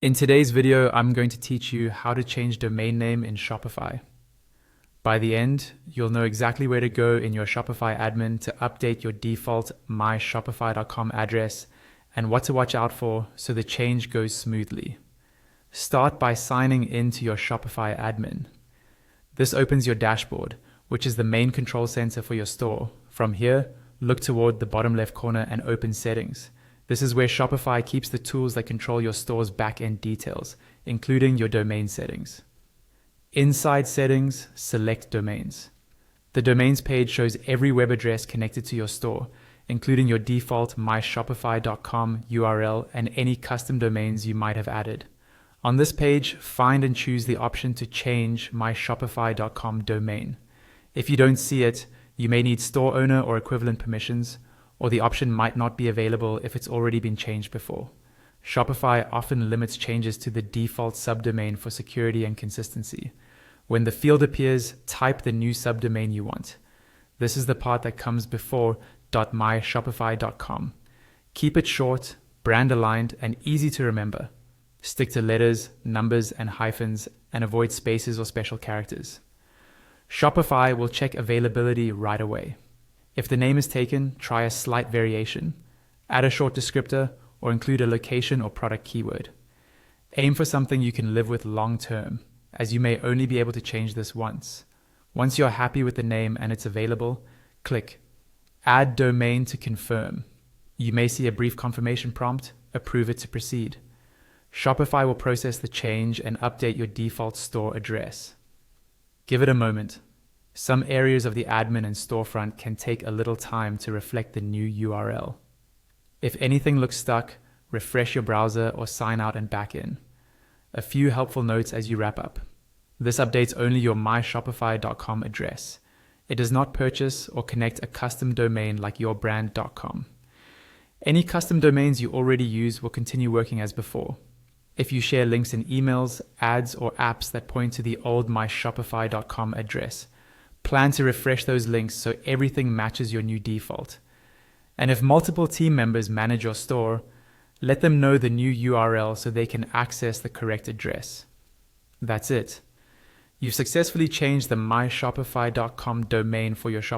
In today's video, I'm going to teach you how to change domain name in Shopify. By the end, you'll know exactly where to go in your Shopify admin to update your default myshopify.com address and what to watch out for so the change goes smoothly. Start by signing into your Shopify admin. This opens your dashboard, which is the main control center for your store. From here, look toward the bottom left corner and open Settings. This is where Shopify keeps the tools that control your store's back-end details, including your domain settings. Inside Settings, select Domains. The Domains page shows every web address connected to your store, including your default myshopify.com URL and any custom domains you might have added. On this page, find and choose the option to change myshopify.com domain. If you don't see it, you may need store owner or equivalent permissions, or the option might not be available if it's already been changed before. Shopify often limits changes to the default subdomain for security and consistency. When the field appears, type the new subdomain you want. This is the part that comes before .myshopify.com. Keep it short, brand aligned, and easy to remember. Stick to letters, numbers, and hyphens, and avoid spaces or special characters. Shopify will check availability right away. If the name is taken, try a slight variation. Add a short descriptor or include a location or product keyword. Aim for something you can live with long term, as you may only be able to change this once. Once you're happy with the name and it's available, click Add Domain to confirm. You may see a brief confirmation prompt. Approve it to proceed. Shopify will process the change and update your default store address. Give it a moment. Some areas of the admin and storefront can take a little time to reflect the new URL. If anything looks stuck, refresh your browser or sign out and back in. A few helpful notes as you wrap up. This updates only your myshopify.com address. It does not purchase or connect a custom domain like yourbrand.com. Any custom domains you already use will continue working as before. If you share links in emails, ads, or apps that point to the old myshopify.com address, plan to refresh those links so everything matches your new default. And if multiple team members manage your store, let them know the new URL so they can access the correct address. That's it. You've successfully changed the myshopify.com domain for your Shopify